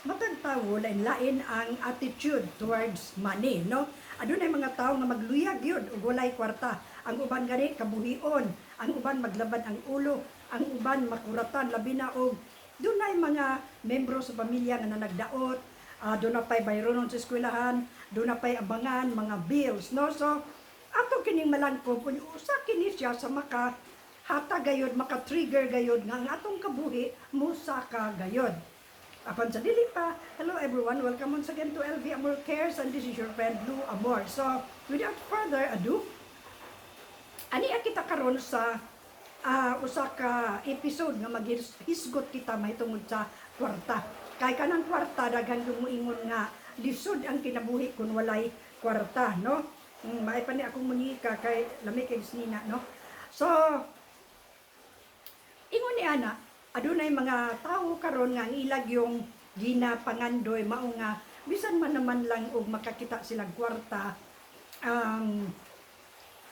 matag tawo lain-lain ang attitude towards money, no? Adunay mga tawo nga magluyag yun ug walay kwarta. Ang uban gani kabuhion, ang uban maglabad ang ulo, ang uban makuratan labi na og dunay mga membro sa pamilya nga nagdaot, doon na pa'y bayronon sa eskwelahan, doon na pa'y abangan mga bills, no? So ato kining malangkop usa kini siya sa maka hata gayod, maka-trigger gayod nga ang atong kabuhi musa ka gayod. Apan sa dili pa, hello everyone, welcome once again to LV Amor Cares, and this is your friend Lou Amor. So, without further ado, ani kita karon sa usa ka episode nga maghisgot kita mahitungod sa kwarta. Kay kanang kwarta daghan dumuingon nga lisod ang kinabuhi kun walay kwarta, no? Maay pa ni akong munika kay lami kay sinina, no? So, ingon ni ana, adunay mga tao karon nga ang ilag yung ginapangandoy mao nga bisan man naman lang og makakita silang kwarta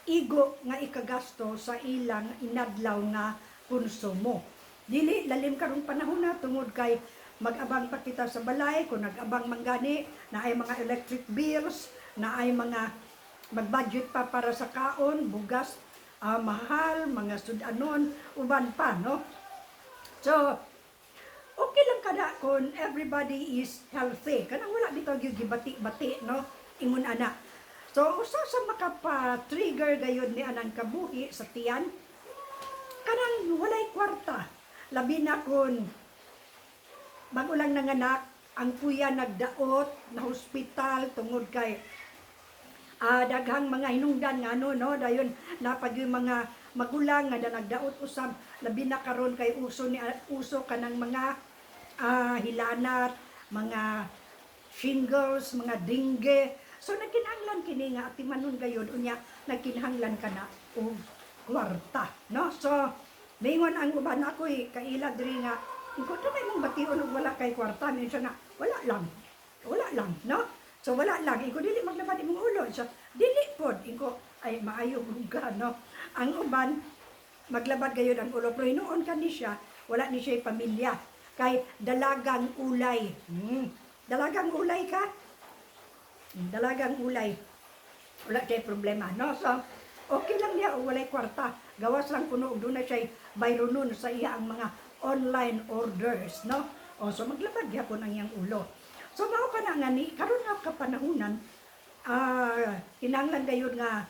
igo nga ikagasto sa ilang inadlaw nga konsumo. Dili lalim karong panahon na tungod kay mag-abang pa kita sa balay kung nag-abang manggani na ay mga electric bills, na ay mga mag-budget pa para sa kaon, bugas, mahal, mga sudanon, uban pa, no? So, okay lang kada kung everybody is healthy. Kanang wala bitaw gyud gibati-bati, no? Ingon ana. So, usa sa makapa-trigger gayud ni anang kabuhi sa tiyan, kanang walay kwarta. Labi na kun bago lang nanganak, ang kuya nagdaot na hospital tungod kay daghang mga hinungdan nga no, dayon napag yung mga magulang nga nagdaot usab labi na karon kay uso kanang mga hilanat, mga shingles, mga dengue. So nagkinahanglan kini nga atimanon gayud unya nagkinahanglan kana og kwarta, no? So mingon ang uban ako'y kaila diri nga ko may mong bation og wala kay kwarta minsan nga wala lang, no? So wala lang, iko dili maglabad imong ulo. So dili pod, iko ay maayo buga, no? Ang uban maglabad gayud ang ulo pero hinuon ka ni siya, wala ni siya pamilya. Kay dalagang ulay. Dalagang ulay ka? Dalagang ulay. Wala siya problema, no? So okay lang niya o walay kwarta. Gawas lang kuno og dunay siya bayronon sa iya ang mga online orders, no? O so maglabad gyapon ang iyang ulo. So mao ka na nga ni karon nga kapanahunan kinahanglan gayud nga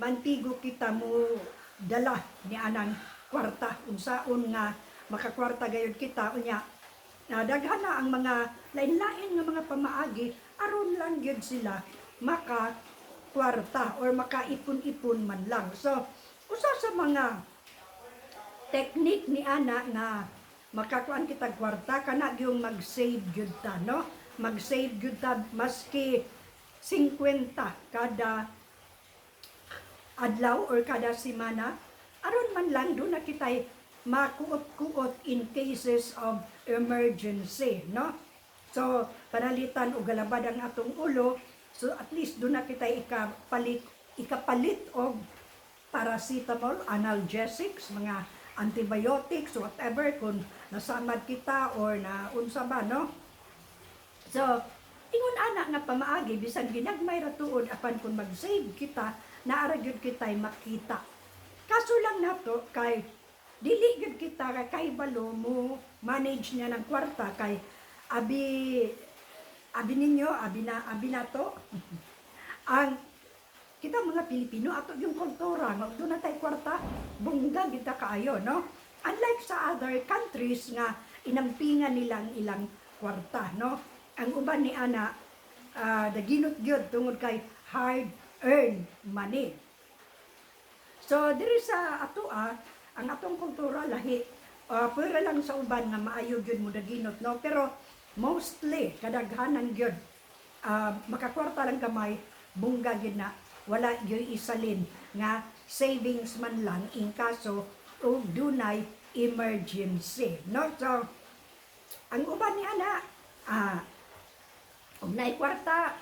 mantigo kita mo dala ni anang kwarta unsaon nga makakwarta gayud kita unya daghan na ang mga lain-lain nga mga pamaagi aron lang gyud sila maka kwarta or makaipon-ipon man lang. So usa sa mga technique ni ana nga makakuan kita kwarta kana gyung mag-save gyud ta, no? Mag-save gyud ta maski 50 kada adlaw or kada semana aron man lang do na kitay makuot-kuot in cases of emergency, no? So panalitan og galabad ang atong ulo, so at least do na kitay ikapalit og paracetamol, analgesics, mga antibiotics, whatever, kung nasamad kita or naunsa ba, no? So, ingon ana nga pamaagi, bisan ginagmay ra tuod, apan kung mag-save kita, naara gyud kitay makita. Kaso lang nato, kay dili gyud kita, kay balo mo manage niya ng kwarta, kay abi ninyo, abi na to, ang kita mga Pilipino, ato yung kultura, nga doon na tayo kwarta, bungga kita kaayo, no? Unlike sa other countries nga inampingan nilang ilang kwarta, no? Ang uban ni ana, daginot gyud tungod kay hard-earned money. So, diri sa ato ang atong kultura lahi, pwera lang sa uban nga maayo gyud mo daginot, no? Pero mostly, kadaghanan gyud, makakwarta lang kamay, bungga gyud na, wala gyud isalin nga savings man lang in kaso o dunay emergency, no? So ang uban ni ana og nay kwarta,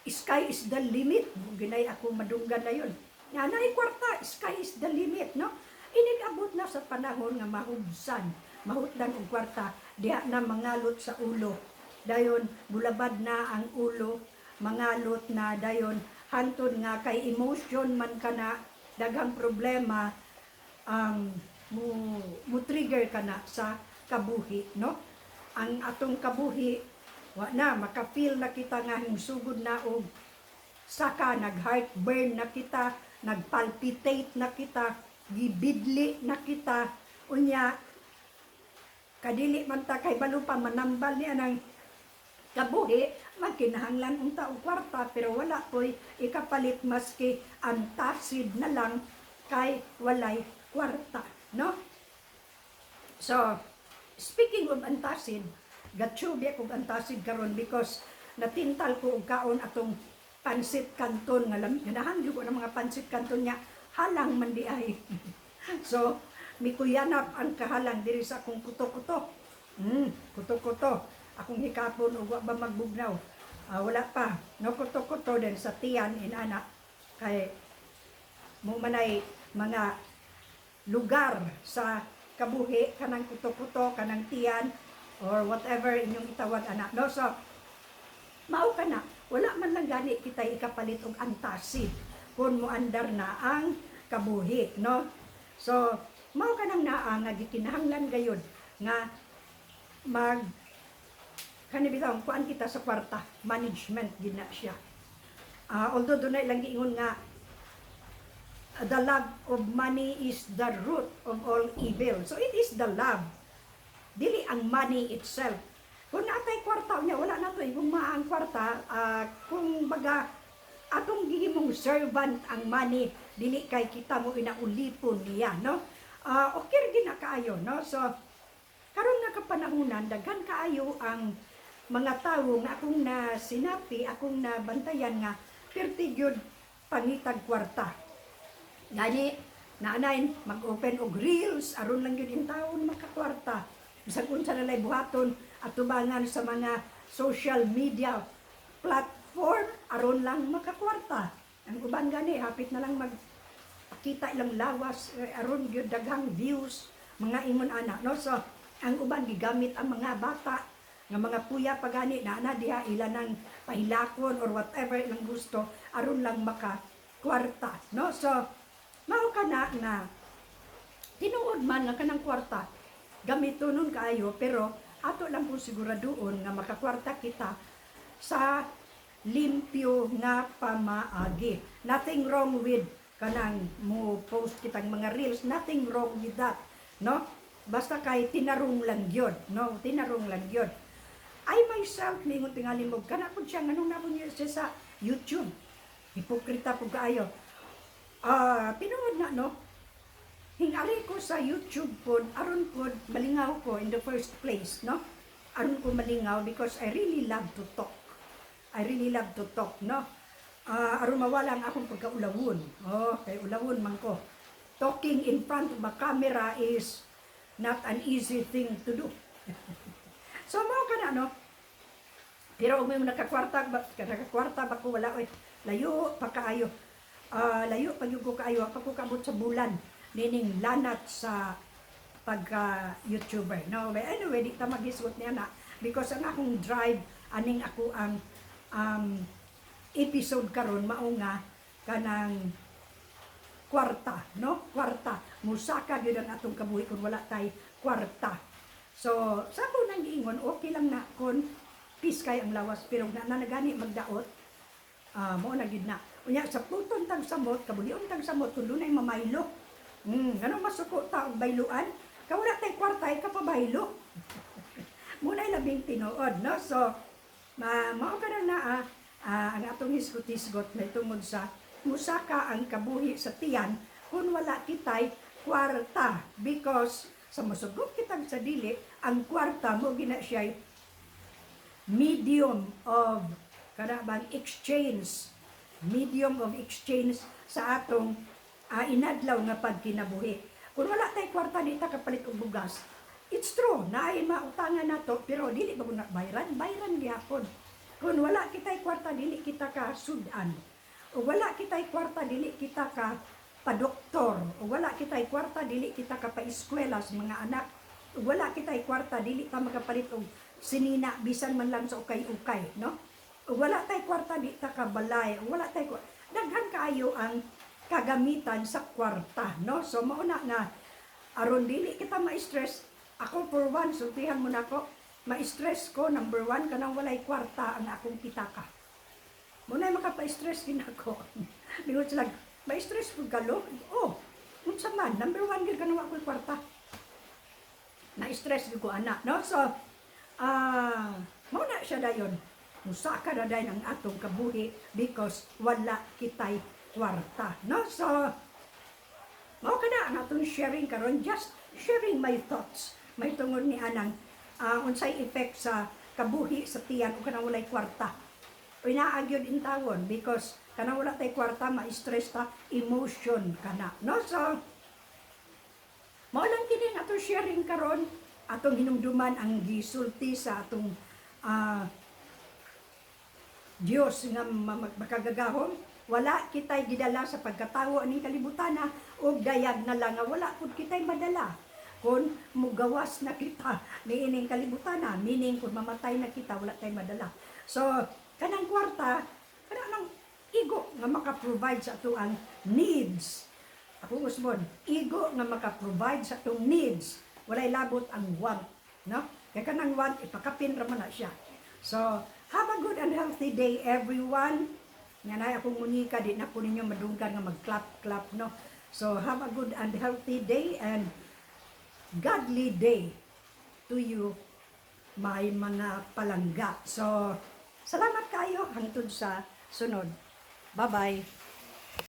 sky is the limit. Ginay ako madunggan na yun nga nay kwarta, sky is the limit, no? Inigabot na sa panahon nga mahubsan, mahutdan og kwarta, diha na mangalot sa ulo, dayon bulabad na ang ulo, mangalot na dayon hantod nga kay emotion man kana daghang problema mo trigger kana sa kabuhi, no? Ang atong kabuhi wa na makafeel na kita nga hingsugod na og saka nag-heartburn na kita, nagpalpitate na kita, gibidli na kita, unya kadili man ta kay balo pa manambal niya ng kabuhi, magkinahanglan unta og kwarta pero wala po'y ikapalit maski antacid na lang kay walay kwarta, no? So, speaking of antacid, gatsubi akong antacid karon because natintal ko og kaon atong pansit kanton nga ganahan jud ko ng mga pansit kanton niya halang man di ay. So mikuyanap ang kahalang diri sa akong kuto-kuto. Kuto-kuto akong hikapon og wa ba magbugnaw. Wala pa no kuto-kuto din sa tiyan inana kay mo manay mga lugar sa kabuhi kanang kuto-kuto kanang tiyan or whatever inyong itawag anak, no? So mao ka na wala man lang gani kita ikapalit og antacid kung moandar na ang kabuhi, no? So mao ka nang naa nga gikinahanglan gayud nga mag kanibitaw kuan kita sa kwarta, management gid na siya. Although dunay lang giingon nga the love of money is the root of all evil. So it is the love, dili ang money itself. Kung natay kwarta niya, wala na to. Kung maang kwarta, kung baga, atong gihimong servant ang money, dili kay kita mo inaulipon niya, no? Okay rin na kaayo, no? So, karon nga kapanahunan, daghan kaayo ang mga tao nga akong na sinapi, akong nabantayan nga, pertigyod pangitag kwarta. Gani, naanayin, mag-open og reels, aron lang yun yung taon makakwarta. Bisag unsa na lay buhaton, at tubangan sa mga social media platform aron lang makakwarta. Ang uban gani hapit na lang magkita ilang lawas aron gyud daghang views mga ingon ana, no? So ang uban gigamit ang mga bata nga mga puya pagani na diha ila nang pahilakon or whatever ilang gusto aron lang makakwarta, no? So mao kana nga tinuod man nga kanang kwarta gamitonon kaayo pero ato lang po siguraduon nga makakwarta kita sa limpyo nga pamaagi. Nothing wrong with kanang mo post kitang mga reels, nothing wrong with that, no? Basta kay tinarong lang yun, no? Tinarong lang yun. I myself, ningon tingali mo, kana po siya, anong napon niya siya sa YouTube. Hipokrita po kaayo. Pinuod na, no? Hingali ko sa YouTube po, aron po malingaw ko in the first place, no? Aron ko malingaw because I really love to talk. I really love to talk, no? Aron mawala ang akong pagkaulawon. Kay ulawon man ko. Talking in front of a camera is not an easy thing to do. So, mao ka na, no? Pero kung may nakakwarta ba ko, wala, layo pa kaayo. Layo pag yung ko kaayo, pa ko kabot sa bulan. Nining lanat sa pagka-YouTuber. No, but anyway, di ta mag-isgot niya na because ang akong drive, aning ako ang episode karon mao nga kanang kwarta, no? Kwarta. Musaka gyud ang atong kabuhi kung wala tay kwarta. So, sa ko nang giingon, okay lang na kon peace kay ang lawas pero na nagani magdaot. Mo na gid na. Unya sa puton tag samot, kabulion tag samot kun dunay mamaylo. Anong masuko ta og bayluan? Kawala tay kwarta ka pa baylo. Munay labing tinuod, no? So, mao ka na ang atong hisgot-hisgot na tungod sa musaka ang kabuhi sa tiyan kung wala kitay kwarta because sa masugot kitang sa dili ang kwarta mo gina siya medium of medium of exchange sa atong inadlaw nga pagkinabuhi. Kung wala tay kwarta di ta kapalit og bugas, it's true na ay mautangan nato pero dili ba na bayran gyapon. Kung wala kitay kwarta dili kita ka sudan. O wala kitay kwarta dili kita ka pa-doktor. O wala kitay kwarta dili kita ka pa-eskwela sa mga anak. O wala kitay kwarta dili ta makapalit og sinina bisan man lang sa ukay-ukay, no? Ug wala tay kwarta di ta kabalay, ug wala tay daghan kaayo ang kagamitan sa kwarta, no? So mao na nga aron dili kita ma-stress. Ako for one, sultihan mo na ako, ma-stress ko number one kanang walay kwarta ang akong kitaka. Muna makapa-stress din ako. Lingon sila, ma-stress ko galo? Oh, unsa man, number one gid kanang ako'y kwarta. Na-stress ko anak, no? So, mao na siya dayon. Musaka na dayon ang atong kabuhi because wala kitay kwarta, no? So, mao kada ang atong sharing karon, just sharing my thoughts. May tungod ni anang unsay effect sa kabuhi sa tiyan o kanang walay kwarta. O inaagyon in tawon because kanang wala tay kwarta, ma-stress ta, emotion kana, no? So, mao lang kini ang atong sharing karon, atong hinumduman ang gisulti sa atong Dios nga makagagahom. Wala kitay gidala sa pagkatawo aning kalibutan og dayag na lang nga wala pud kitay madala. Kung mugawas na kita niining kalibutan meaning kung mamatay na kita wala tay madala. So kanang kwarta kanang igo nga maka-provide sa atuang needs. Ako usbon, igo nga maka-provide sa atong needs. Walay labot ang want, no? Kaya kanang want ipakapin ra man na siya. So have a good and healthy day everyone. Nga na akong munika di na po ninyo madunggan nga mag-clap-clap, no? So have a good and healthy day and godly day to you, may mga palangga. So salamat kayo hangtod sa sunod. Bye-bye.